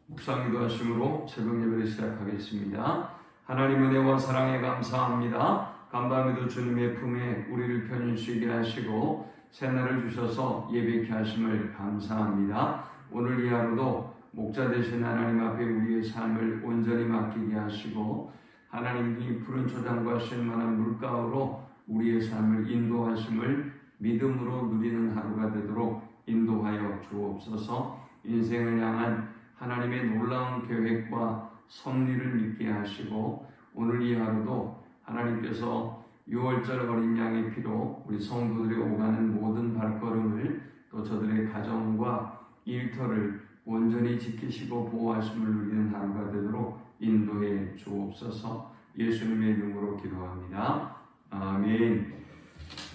묵상 기도하심으로 새벽 예배를 시작하겠습니다. 하나님 은혜와 사랑에 감사합니다. 간밤에도 주님의 품에 우리를 편히 쉬게 하시고 새날을 주셔서 예배케 하심을 감사합니다. 오늘 이 하루도 목자 되신 하나님 앞에 우리의 삶을 온전히 맡기게 하시고 하나님이 푸른 초장과 쉴만한 물가로 우리의 삶을 인도하심을 믿음으로 누리는 하루가 되도록 인도하여 주옵소서. 인생을 향한 하나님의 놀라운 계획과 섭리를 믿게 하시고 오늘 이 하루도 하나님께서 6월절 어린 양의 피로 우리 성도들이 오가는 모든 발걸음을 또 저들의 가정과 일터를 온전히 지키시고 보호하심을 누리는 하루가 되도록 인도해 주옵소서. 예수님의 이름으로 기도합니다. 아멘.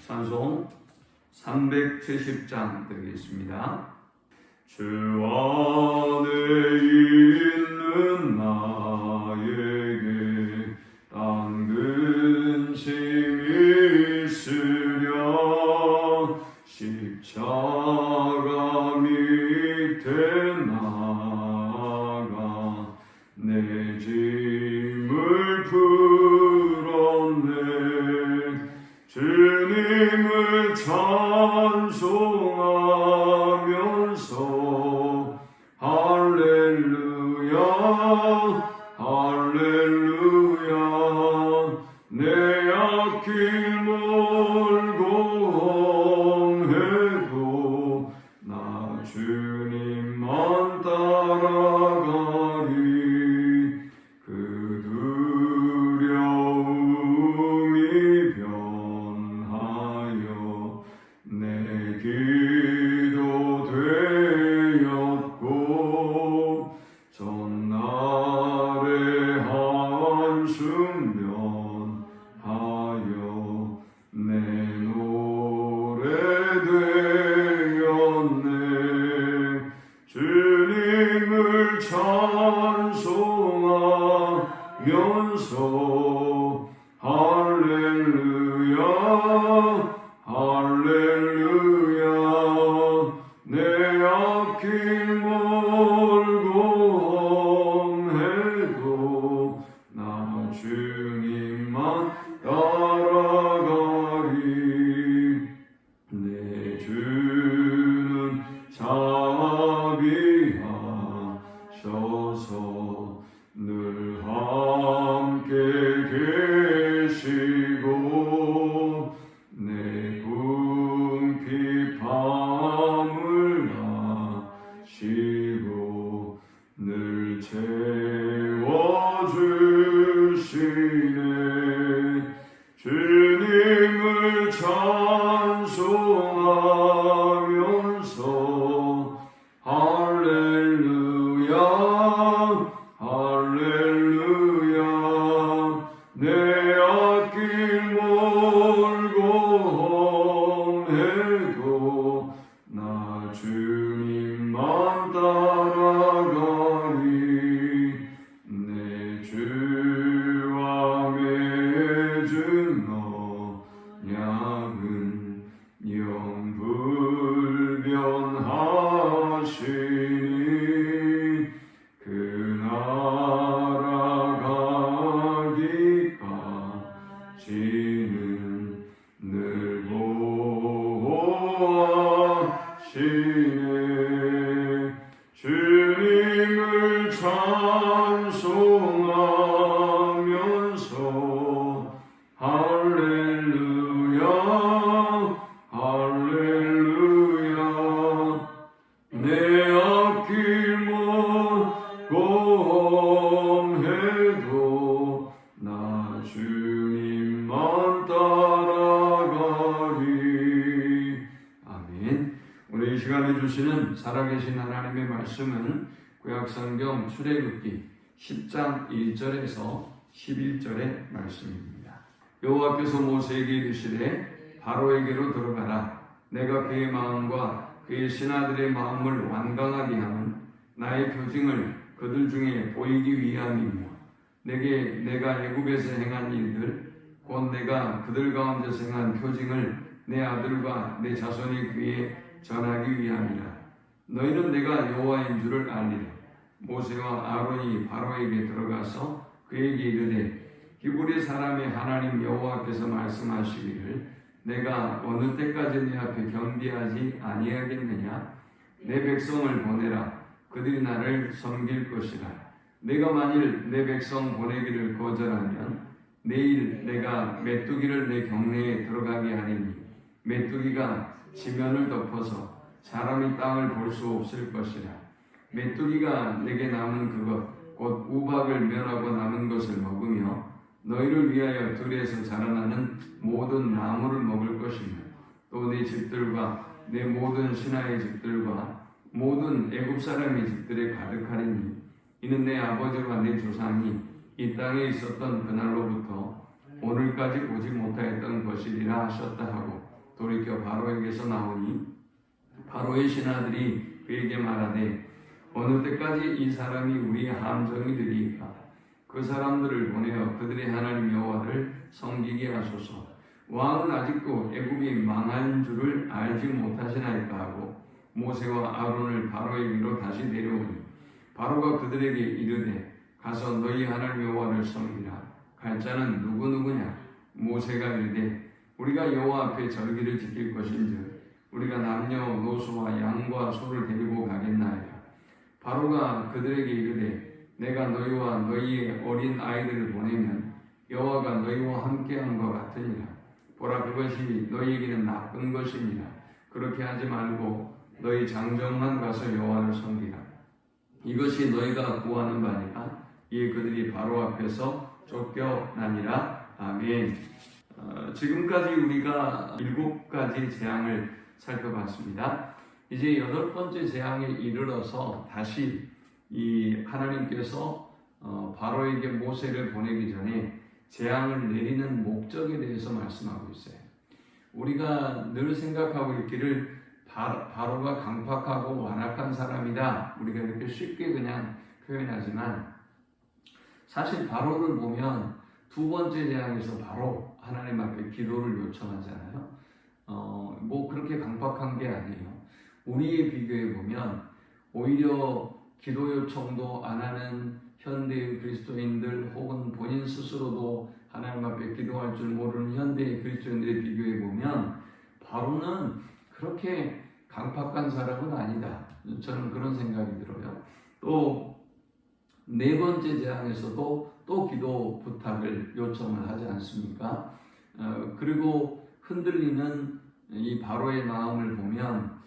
찬송 370장 드리겠습니다. 주 안에 있는 나에게 땅 근심이 있으랴 십자가 밑에 나가 내 짐을 풀었네. 주님을 찬송하면서 할렐루야 할렐루야 내 앞길 멀고 험해도 나 주님만 따라가리. 그 두려움이 변하여 내 기도 되었고 전날의 한숨 변하여 내 노래 되었네. 주님을 찬송하면서 할렐루야 할렐루야 내 앞길 멀고 험해도 나 주님만 따라가리. 내 주는 자비하셔서 늘 함께 계시고 내 궁핍함을 아시고 늘 채워주시네. 주님을 찬송하면서 할렐루야 할렐루야 내 앞길 멀고 험해도 나 주님만 따라가리. 내 주와 맺은 언약은 영불변하시니 그 나라 가기까지는 늘 보호하시네. 주님을 찬송하면서 할렐루야 할렐루야 내 앞길 멀고 험해도 나 주님만 따라가리. 아멘. 오늘 이 시간에 주시는 살아계신 하나님의 말씀은 구약성경 출애굽기 10장 1절에서 11절의 말씀입니다. 여호와께서 모세에게 이르시되 바로에게로 들어가라. 내가 그의 마음과 그의 신하들의 마음을 완강하게 하는 나의 표징을 그들 중에 보이기 위함이며 내가 애굽에서 행한 일들 곧 내가 그들 가운데서 행한 표징을 내 아들과 내 자손의 귀에 전하기 위함이라. 너희는 내가 여호와인 줄을 알리라. 모세와 아론이 바로에게 들어가서 그에게 이르되 히브리 사람의 하나님 여호와께서 말씀하시기를 내가 어느 때까지 내 앞에 경비하지 아니하겠느냐. 내 백성을 보내라. 그들이 나를 섬길 것이라. 내가 만일 내 백성 보내기를 거절하면 내일 내가 메뚜기를 내 경내에 들어가게 하리니 메뚜기가 지면을 덮어서 사람이 땅을 볼 수 없을 것이라. 메뚜기가 내게 남은 그것 곧 우박을 멸하고 남은 것을 먹으며 너희를 위하여 들에서 자라나는 모든 나무를 먹을 것이며 또 내 집들과 내 모든 신하의 집들과 모든 애굽 사람의 집들에 가득하리니 이는 내 아버지와 내 조상이 이 땅에 있었던 그날로부터 오늘까지 보지 못하였던 것이리라 하셨다 하고 돌이켜 바로에게서 나오니 바로의 신하들이 그에게 말하되 어느 때까지 이 사람이 우리의 함정이 되리이까. 그 사람들을 보내어 그들의 하나님 여호와를 섬기게 하소서. 왕은 아직도 애굽이 망한 줄을 알지 못하시나이까 하고 모세와 아론을 바로에게로 다시 내려오니 바로가 그들에게 이르되 가서 너희 하나님 여호와를 섬기라. 갈 자는 누구냐. 모세가 이르되 우리가 여호와 앞에 절기를 지킬 것인즉 우리가 남녀노소와 양과 소를 데리고 가겠나이다. 바로가 그들에게 이르되 내가 너희와 너희의 어린 아이들을 보내면 여호와가 너희와 함께함과 같으니라. 보라 그것이 너희에게는 나쁜 것이니라. 그렇게 하지 말고 너희 장정만 가서 여호와를 섬기라. 이것이 너희가 구하는 바니라. 이에 그들이 바로 앞에서 쫓겨나니라. 아멘. 지금까지 우리가 7가지 재앙을 살펴봤습니다. 이제 8번째 재앙에 이르러서 다시 이 하나님께서 바로에게 모세를 보내기 전에 재앙을 내리는 목적에 대해서 말씀하고 있어요. 우리가 늘 생각하고 있기를 바로가 강팍하고 완악한 사람이다. 우리가 이렇게 쉽게 그냥 표현하지만 사실 바로를 보면 2번째 재앙에서 바로 하나님 앞에 기도를 요청하잖아요. 뭐 그렇게 강팍한 게 아니에요. 우리에 비교해 보면 오히려 기도 요청도 안 하는 현대의 그리스도인들 혹은 본인 스스로도 하나님 앞에 기도할 줄 모르는 현대의 그리스도인들에 비교해 보면 바로는 그렇게 강팍한 사람은 아니다. 저는 그런 생각이 들어요. 또 4번째 재앙에서도 또 기도 부탁을 요청을 하지 않습니까? 그리고 흔들리는 이 바로의 마음을 보면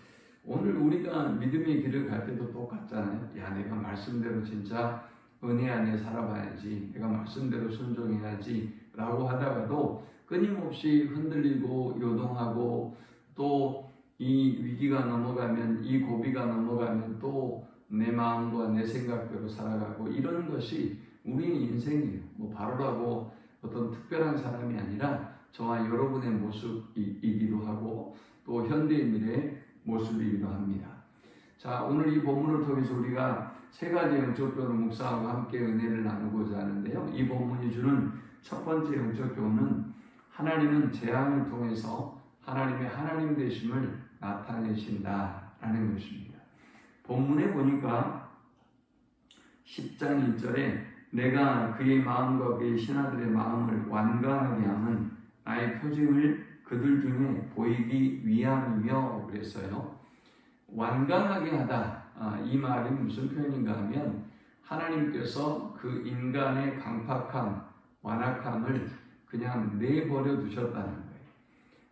오늘 우리가 믿음의 길을 갈 때도 똑같잖아요. 야, 내가 말씀대로 진짜 은혜 안에 살아봐야지. 내가 말씀대로 순종해야지. 라고 하다가도 끊임없이 흔들리고 요동하고 또 이 위기가 넘어가면 이 고비가 넘어가면 또 내 마음과 내 생각대로 살아가고 이런 것이 우리의 인생이에요. 뭐 바로라고 어떤 특별한 사람이 아니라 저와 여러분의 모습이기도 하고 또 현대인들의 모습이기도 합니다. 자, 오늘 이 본문을 통해서 우리가 3가지 영적 교훈을 묵상하고 함께 은혜를 나누고자 하는데요. 이 본문이 주는 첫 번째 영적 교훈은 하나님은 재앙을 통해서 하나님의 하나님 되심을 나타내신다라는 것입니다. 본문에 보니까 10장 1절에 내가 그의 마음과 그의 신하들의 마음을 완강하게 하는 나의 표징을 그들 중에 보이기 위함이며 그랬어요. 완강하게 하다. 이 말이 무슨 표현인가 하면 하나님께서 그 인간의 강팍함, 완악함을 그냥 내버려 두셨다는 거예요.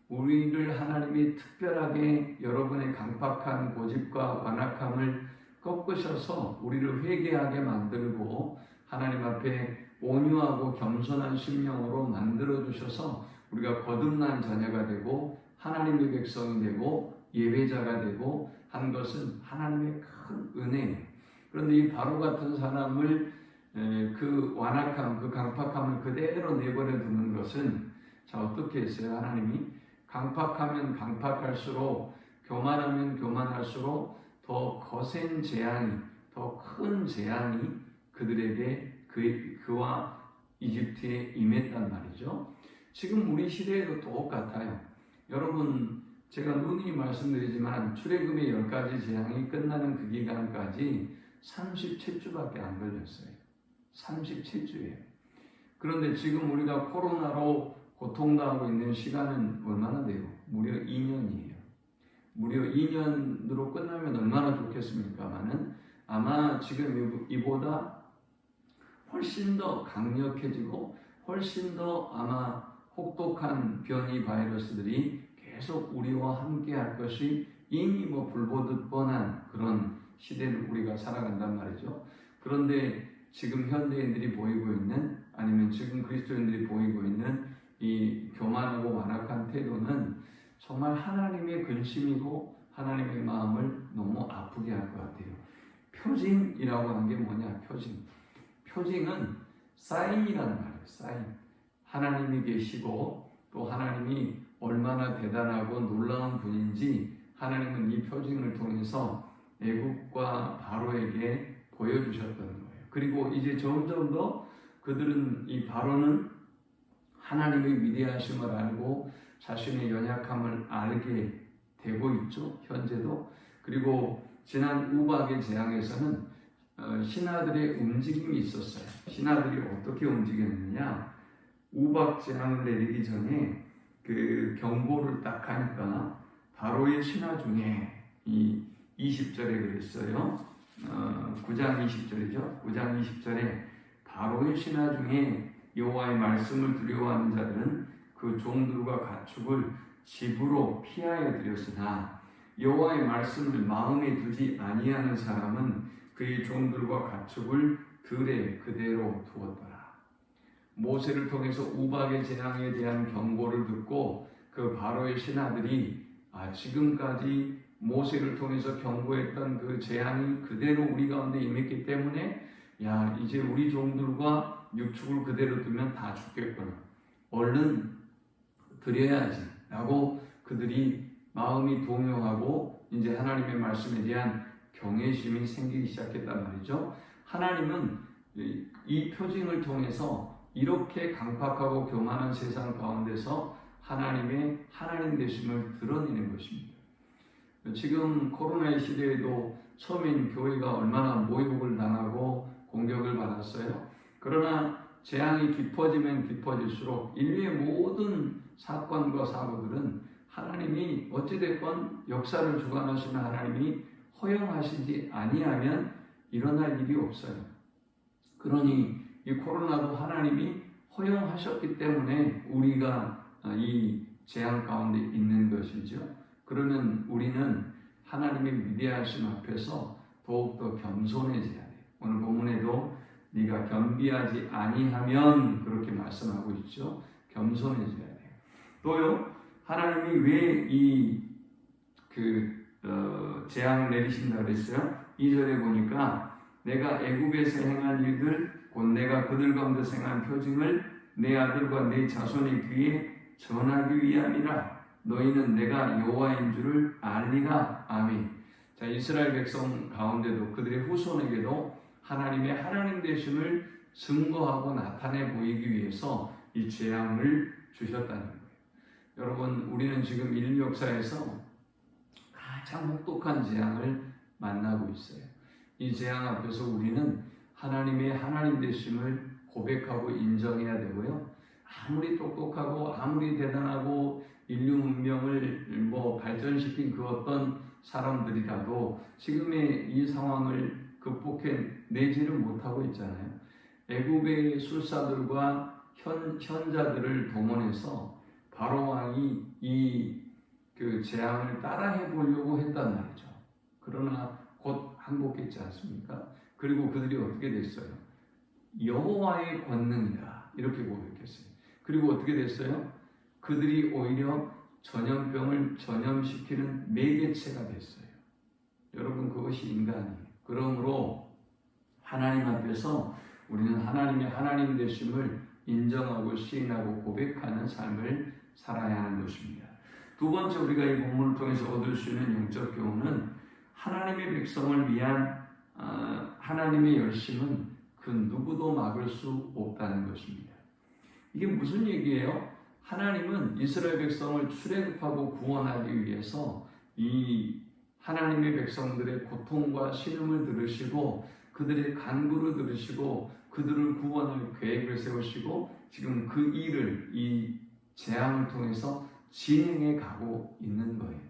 우리를 하나님이 특별하게 여러분의 강팍한 고집과 완악함을 꺾으셔서 우리를 회개하게 만들고 하나님 앞에 온유하고 겸손한 심령으로 만들어 주셔서 우리가 거듭난 자녀가 되고 하나님의 백성이 되고 예배자가 되고 한 것은 하나님의 큰 은혜예요. 그런데 이 바로 같은 사람을 그 완악함, 그 강팍함을 그대로 내버려 두는 것은 자 어떻게 했어요? 하나님이 강팍하면 강팍할수록 교만하면 교만할수록 더 거센 재앙이 더 큰 재앙이 그들에게 그와 이집트에 임했단 말이죠. 지금 우리 시대에도 똑같아요. 여러분 제가 누누이 말씀드리지만 출애굽의 10가지 재앙이 끝나는 그 기간까지 37주밖에 안 걸렸어요. 37주예요. 그런데 지금 우리가 코로나로 고통당하고 있는 시간은 얼마나 돼요? 무려 2년이에요. 무려 2년으로 끝나면 얼마나 좋겠습니까마는 아마 지금 이보다 훨씬 더 강력해지고 훨씬 더 아마 혹독한 변이 바이러스들이 계속 우리와 함께 할 것이 이미 불보듯 뻔한 그런 시대를 우리가 살아간단 말이죠. 그런데 지금 현대인들이 보이고 있는, 아니면 지금 그리스도인들이 보이고 있는 이 교만하고 완악한 태도는 정말 하나님의 근심이고 하나님의 마음을 너무 아프게 할 것 같아요. 표징이라고 하는 게 뭐냐? 표징은 사인이라는 말이에요. 사인. 하나님이 계시고 또 하나님이 얼마나 대단하고 놀라운 분인지 하나님은 이 표징을 통해서 애국과 바로에게 보여주셨던 거예요. 그리고 이제 점점 더 그들은, 이 바로는 하나님의 위대하심을 알고 자신의 연약함을 알게 되고 있죠. 현재도. 그리고 지난 우박의 재앙에서는 신하들의 움직임이 있었어요. 신하들이 어떻게 움직였느냐? 우박 재앙을 내리기 전에 그 경고를 딱 하니까 바로의 신하 중에 이 20절에 그랬어요. 9장 20절이죠. 9장 20절에 바로의 신하 중에 여호와의 말씀을 두려워하는 자들은 그 종들과 가축을 집으로 피하여 들였으나 여호와의 말씀을 마음에 두지 아니하는 사람은 그의 종들과 가축을 들에 그대로 두었더라. 모세를 통해서 우박의 재앙에 대한 경고를 듣고 그 바로의 신하들이 지금까지 모세를 통해서 경고했던 그 재앙이 그대로 우리 가운데 임했기 때문에 이제 우리 종들과 육축을 그대로 두면 다 죽겠구나. 얼른 드려야지 라고 그들이 마음이 동요하고 이제 하나님의 말씀에 대한 경외심이 생기기 시작했단 말이죠. 하나님은 이 표징을 통해서 이렇게 강팍하고 교만한 세상 가운데서 하나님의 하나님 되심을 드러내는 것입니다. 지금 코로나의 시대에도 처음엔 교회가 얼마나 모욕을 당하고 공격을 받았어요. 그러나 재앙이 깊어지면 깊어질수록 인류의 모든 사건과 사고들은 하나님이 어찌됐건 역사를 주관하시는 하나님이 허용하시지 아니하면 일어날 일이 없어요. 그러니 이 코로나도 하나님이 허용하셨기 때문에 우리가 이 재앙 가운데 있는 것이죠. 그러면 우리는 하나님의 위대하심 앞에서 더욱더 겸손해져야 돼요. 오늘 본문에도 네가 겸비하지 아니하면 그렇게 말씀하고 있죠. 겸손해져야 돼요. 또요, 하나님이 왜 이 재앙을 내리신다 그랬어요? 2절에 보니까 내가 애굽에서 행한 일들 곧 내가 그들 가운데서 행한 표징을 내 아들과 내 자손의 귀에 전하기 위함이라. 너희는 내가 여호와인 줄을 알리라. 아멘. 자, 이스라엘 백성 가운데도 그들의 후손에게도 하나님의 하나님 되심을 증거하고 나타내 보이기 위해서 이 재앙을 주셨다는 거예요. 여러분, 우리는 지금 인류 역사에서 가장 혹독한 재앙을 만나고 있어요. 이 재앙 앞에서 우리는 하나님의 하나님 되심을 고백하고 인정해야 되고요. 아무리 똑똑하고 아무리 대단하고 인류 문명을 발전시킨 그 어떤 사람들이라도 지금의 이 상황을 극복해내지를 못하고 있잖아요. 애굽의 술사들과 현자들을 동원해서 바로 왕이 이 재앙을 따라해 보려고 했단 말이죠. 그러나 곧 항복했지 않습니까? 그리고 그들이 어떻게 됐어요? 여호와의 권능이다 이렇게 고백했어요. 그리고 어떻게 됐어요? 그들이 오히려 전염병을 전염시키는 매개체가 됐어요. 여러분, 그것이 인간이에요. 그러므로 하나님 앞에서 우리는 하나님의 하나님 되심을 인정하고 시인하고 고백하는 삶을 살아야 하는 것입니다. 두 번째, 우리가 이 본문을 통해서 얻을 수 있는 영적 교훈은 하나님의 백성을 위한 하나님의 열심은 그 누구도 막을 수 없다는 것입니다. 이게 무슨 얘기예요? 하나님은 이스라엘 백성을 출애굽하고 구원하기 위해서 이 하나님의 백성들의 고통과 신음을 들으시고 그들의 간구를 들으시고 그들을 구원할 계획을 세우시고 지금 그 일을 이 재앙을 통해서 진행해 가고 있는 거예요.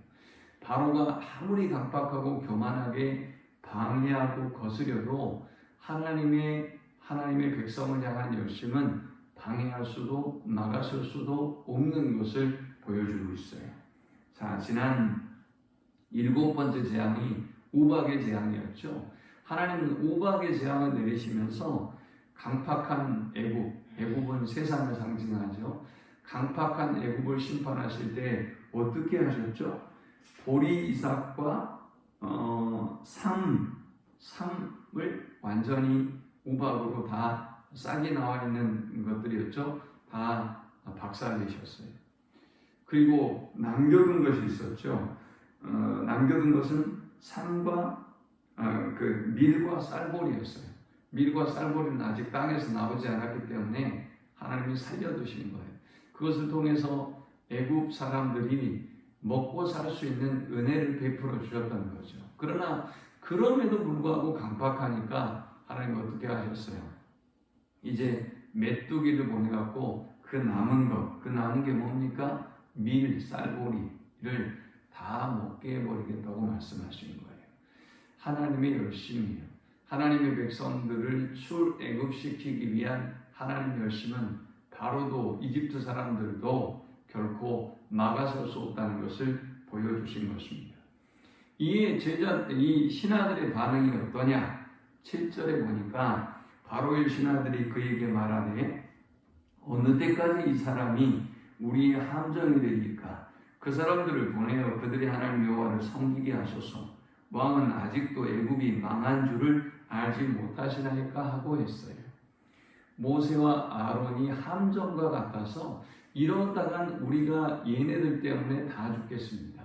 바로가 아무리 강박하고 교만하게 방해하고 거스려도 하나님의 백성을 향한 열심은 방해할 수도 막아설 수도 없는 것을 보여주고 있어요. 자, 지난 7번째 재앙이 우박의 재앙이었죠. 하나님은 우박의 재앙을 내리시면서 강팍한 애굽은 세상을 상징하죠. 강팍한 애굽을 심판하실 때 어떻게 하셨죠? 보리 이삭과 삶을 완전히 우박으로 다 싹이 나와 있는 것들이었죠. 다 박살내셨어요. 그리고 남겨둔 것이 있었죠. 남겨둔 것은 삶과 밀과 쌀보리였어요. 밀과 쌀보리는 아직 땅에서 나오지 않았기 때문에 하나님이 살려두신 거예요. 그것을 통해서 애굽 사람들이 먹고 살 수 있는 은혜를 베풀어 주셨다는 거죠. 그러나 그럼에도 불구하고 강팍하니까 하나님 어떻게 하셨어요? 이제 메뚜기를 보내갖고 그 남은 게 뭡니까? 밀, 쌀보리를 다 먹게 해버리겠다고 말씀하시는 거예요. 하나님의 열심이에요. 하나님의 백성들을 출애굽시키기 위한 하나님의 열심은 바로도 이집트 사람들도 결코 막아설 수 없다는 것을 보여주신 것입니다. 이 신하들의 반응이 어떠냐? 7절에 보니까 바로의 신하들이 그에게 말하되 어느 때까지 이 사람이 우리의 함정이 되리까? 그 사람들을 보내어 그들의 하나님 여호와를 섬기게 하소서. 왕은 아직도 애굽이 망한 줄을 알지 못하시나이까 하고 했어요. 모세와 아론이 함정과 같아서 이러다간 우리가 얘네들 때문에 다 죽겠습니다.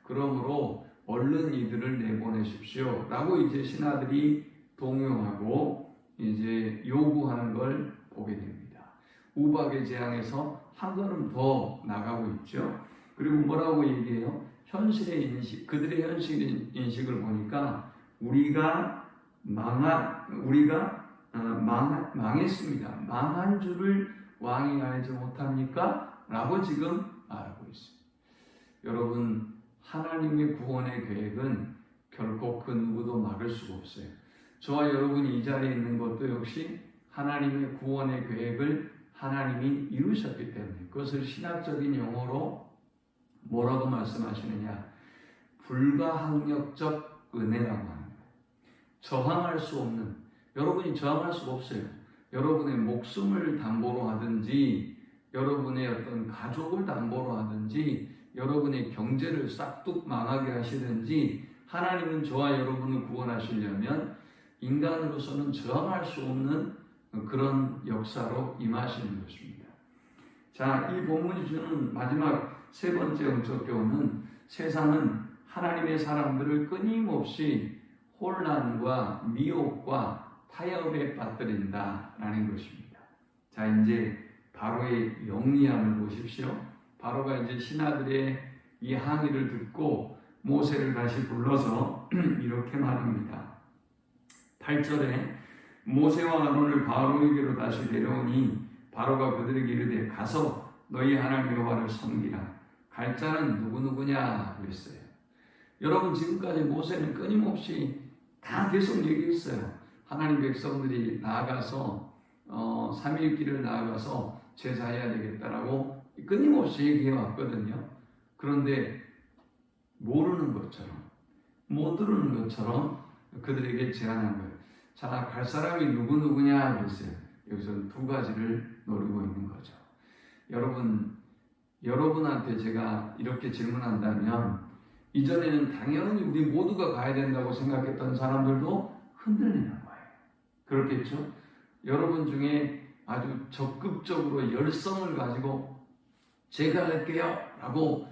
그러므로 얼른 이들을 내보내십시오. 라고 이제 신하들이 동요하고 이제 요구하는 걸 보게 됩니다. 우박의 재앙에서 한 걸음 더 나가고 있죠. 그리고 뭐라고 얘기해요? 현실의 인식, 그들의 현실 인식을 보니까 우리가 망했습니다. 망한 줄을 왕이 알지 못합니까? 라고 지금 말하고 있어요. 여러분, 하나님의 구원의 계획은 결코 그 누구도 막을 수가 없어요. 저와 여러분이 이 자리에 있는 것도 역시 하나님의 구원의 계획을 하나님이 이루셨기 때문에 그것을 신학적인 용어로 뭐라고 말씀하시느냐? 불가항력적 은혜라고 하는 거예요. 저항할 수 없는, 여러분이 저항할 수가 없어요. 여러분의 목숨을 담보로 하든지 여러분의 어떤 가족을 담보로 하든지 여러분의 경제를 싹둑 망하게 하시든지 하나님은 저와 여러분을 구원하시려면 인간으로서는 저항할 수 없는 그런 역사로 임하시는 것입니다. 자, 이 본문이 주는 마지막 세 번째 영적 교훈은 세상은 하나님의 사람들을 끊임없이 혼란과 미혹과 타협에 빠뜨린다라는 것입니다. 자, 이제 바로의 영리함을 보십시오. 바로가 이제 신하들의 이 항의를 듣고 모세를 다시 불러서 이렇게 말합니다. 8절에 모세와 아론을 바로에게로 다시 데려오니 바로가 그들에게 이르되 가서 너희 하나님 여호와를 섬기라. 갈 자는 누구냐 그랬어요. 여러분, 지금까지 모세는 끊임없이 다 계속 얘기했어요. 하나님 백성들이 나아가서 3일 길을 나아가서 제사해야 되겠다라고 끊임없이 얘기해 왔거든요. 그런데 모르는 것처럼 못 들은 것처럼 그들에게 제안한 거예요. 자, 갈 사람이 누구냐 그랬어요. 여기서 두 가지를 노리고 있는 거죠. 여러분한테 제가 이렇게 질문한다면 이전에는 당연히 우리 모두가 가야 된다고 생각했던 사람들도 흔들리는 거예요. 그렇겠죠? 여러분 중에 아주 적극적으로 열성을 가지고 제가 할게요 라고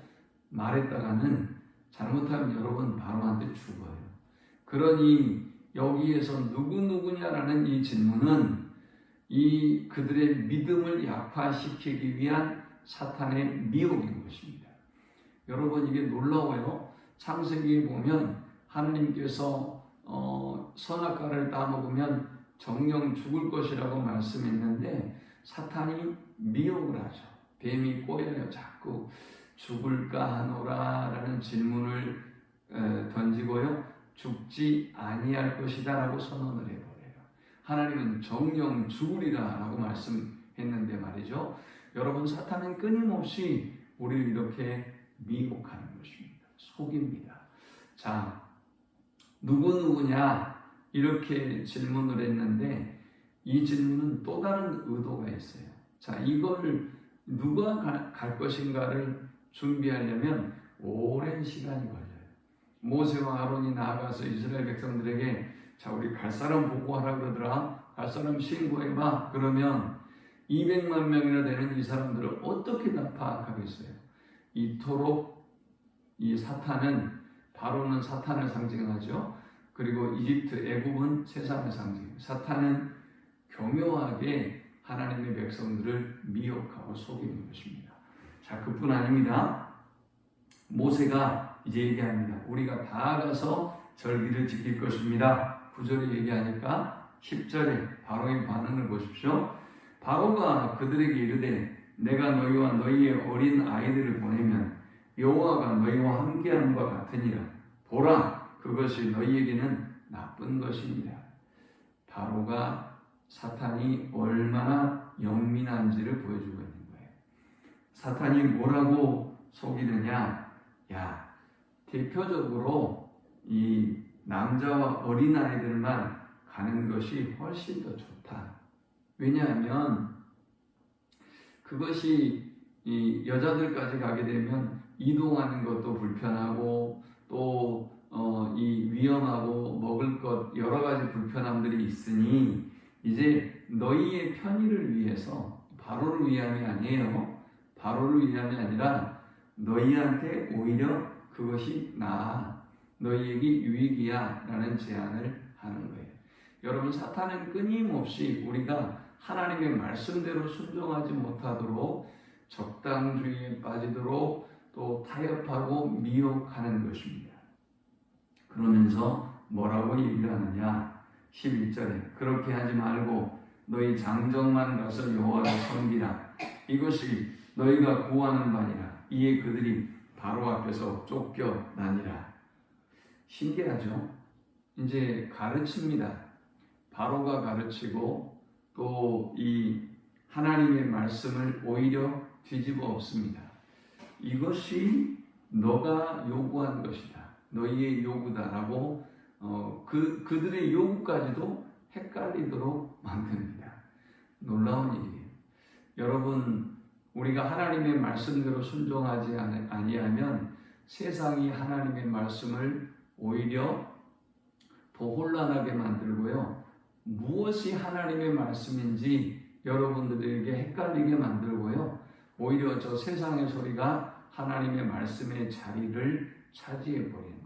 말했다가는 잘못하면 여러분 바로한테 죽어요. 그러니 여기에서 누구냐라는 이 질문은 이 그들의 믿음을 약화시키기 위한 사탄의 미혹인 것입니다. 여러분, 이게 놀라워요. 창세기에 보면 하나님께서 선악과를 따먹으면 정령 죽을 것이라고 말씀했는데 사탄이 미혹을 하죠. 뱀이 꼬여요. 자꾸 죽을까 하노라 라는 질문을 던지고요. 죽지 아니할 것이다 라고 선언을 해버려요. 하나님은 정령 죽으리라 라고 말씀했는데 말이죠. 여러분, 사탄은 끊임없이 우리를 이렇게 미혹하는 것입니다. 속입니다. 자, 누구냐 이렇게 질문을 했는데 이 질문은 또 다른 의도가 있어요. 자, 이걸 누가 갈 것인가를 준비하려면 오랜 시간이 걸려요. 모세와 아론이 나아가서 이스라엘 백성들에게 자, 우리 갈 사람 보고하라 그러더라. 갈 사람 신고해봐. 그러면 200만 명이나 되는 이 사람들을 어떻게 다 파악하겠어요? 이토록 이 사탄은, 바로는 사탄을 상징하죠. 그리고 이집트, 애굽은 세상을 상징해요. 사탄은 교묘하게 하나님의 백성들을 미혹하고 속이는 것입니다. 자, 그뿐 아닙니다. 모세가 이제 얘기합니다. 우리가 다 가서 절기를 지킬 것입니다. 9절에 얘기하니까 10절에 바로의 반응을 보십시오. 바로가 그들에게 이르되 내가 너희와 너희의 어린 아이들을 보내면 여호와가 너희와 함께함과 같으니라. 보라, 그것이 너희에게는 나쁜 것이니라. 바로가 사탄이 얼마나 영민한지를 보여주고 있는 거예요. 사탄이 뭐라고 속이느냐? 야, 대표적으로 이 남자와 어린아이들만 가는 것이 훨씬 더 좋다. 왜냐하면 그것이 이 여자들까지 가게 되면 이동하는 것도 불편하고 또 이 위험하고 먹을 것 여러 가지 불편함들이 있으니 이제 너희의 편의를 위해서, 바로를 위함이 아니에요. 바로를 위함이 아니라 너희한테 오히려 그것이 나아, 너희에게 유익이야 라는 제안을 하는 거예요. 여러분, 사탄은 끊임없이 우리가 하나님의 말씀대로 순종하지 못하도록 적당주의에 빠지도록 또 타협하고 미혹하는 것입니다. 그러면서 뭐라고 얘기를 하느냐? 11절에 그렇게 하지 말고 너희 장정만 가서 여호와를 섬기라. 이것이 너희가 구하는 바니라. 이에 그들이 바로 앞에서 쫓겨나니라. 신기하죠? 이제 가르칩니다. 바로가 가르치고 또 이 하나님의 말씀을 오히려 뒤집어 엎습니다. 이것이 너가 요구한 것이다. 너희의 요구다라고 그들의 요구까지도 헷갈리도록 만듭니다. 놀라운 일이에요. 여러분, 우리가 하나님의 말씀대로 순종하지 아니하면 세상이 하나님의 말씀을 오히려 더 혼란하게 만들고요. 무엇이 하나님의 말씀인지 여러분들에게 헷갈리게 만들고요. 오히려 저 세상의 소리가 하나님의 말씀의 자리를 차지해 버리는 거예요.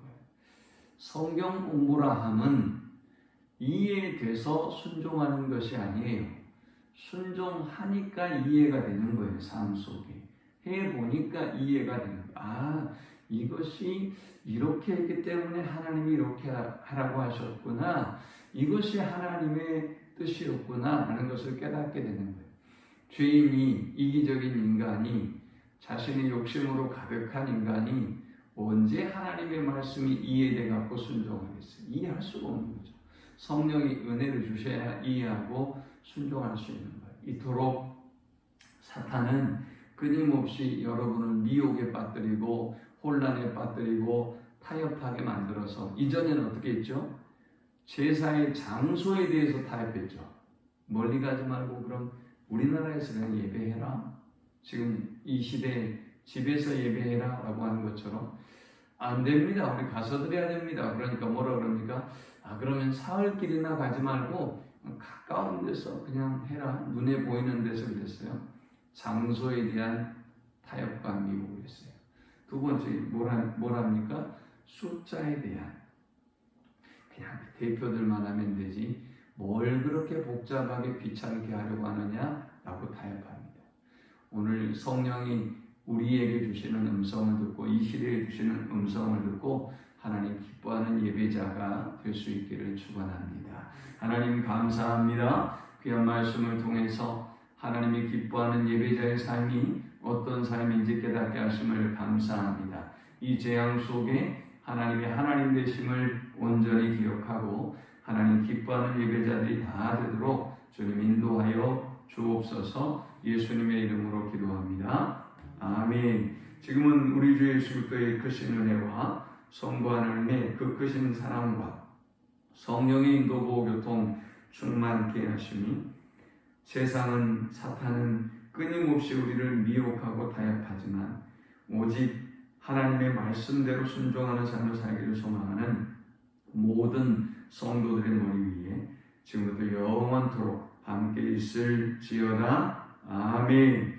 성경 공부라 함은 이해돼서 순종하는 것이 아니에요. 순종하니까 이해가 되는 거예요. 삶 속에 해보니까 이해가 되는 거예요. 아, 이것이 이렇게 했기 때문에 하나님이 이렇게 하라고 하셨구나, 이것이 하나님의 뜻이었구나 라는 것을 깨닫게 되는 거예요. 죄인이, 이기적인 인간이, 자신의 욕심으로 가득한 인간이 언제 하나님의 말씀이 이해돼 갖고 순종하겠어요? 이해할 수가 없는 거죠. 성령이 은혜를 주셔야 이해하고 순종할 수 있는 거예요. 이토록 사탄은 끊임없이 여러분을 미혹에 빠뜨리고 혼란에 빠뜨리고 타협하게 만들어서, 이전에는 어떻게 했죠? 제사의 장소에 대해서 타협했죠. 멀리 가지 말고 그럼 우리나라에서 그냥 예배해라. 지금 이 시대에 집에서 예배해라 라고 하는 것처럼 안 됩니다. 우리 가서 드려야 됩니다. 그러니까 뭐라 그럽니까? 아, 그러면 사흘길이나 가지 말고 가까운 데서 그냥 해라. 눈에 보이는 데서 그랬어요. 장소에 대한 타협과 미혹을 했어요. 두 번째 뭐랍니까? 숫자에 대한, 그냥 대표들만 하면 되지 뭘 그렇게 복잡하게 귀찮게 하려고 하느냐 라고 타협합니다. 오늘 성령이 우리에게 주시는 음성을 듣고 이 시대에 주시는 음성을 듣고 하나님 기뻐하는 예배자가 될 수 있기를 축원합니다. 하나님 감사합니다. 귀한 말씀을 통해서 하나님이 기뻐하는 예배자의 삶이 어떤 삶인지 깨닫게 하심을 감사합니다. 이 재앙 속에 하나님의 하나님 되심을 온전히 기억하고 하나님 기뻐하는 예배자들이 다 되도록 주님 인도하여 주옵소서. 예수님의 이름으로 기도합니다. 아멘. 지금은 우리 주 예수 그리스도의 크신 은혜와 성부 하나님의 그 크신 사랑과 성령의 인도 보호 교통 충만케 하심이 세상은 사탄은 끊임없이 우리를 미혹하고 타협하지만 오직 하나님의 말씀대로 순종하는 삶을 살기를 소망하는 모든 성도들의 머리 위에 지금부터 영원토록 함께 있을지어다. 아멘.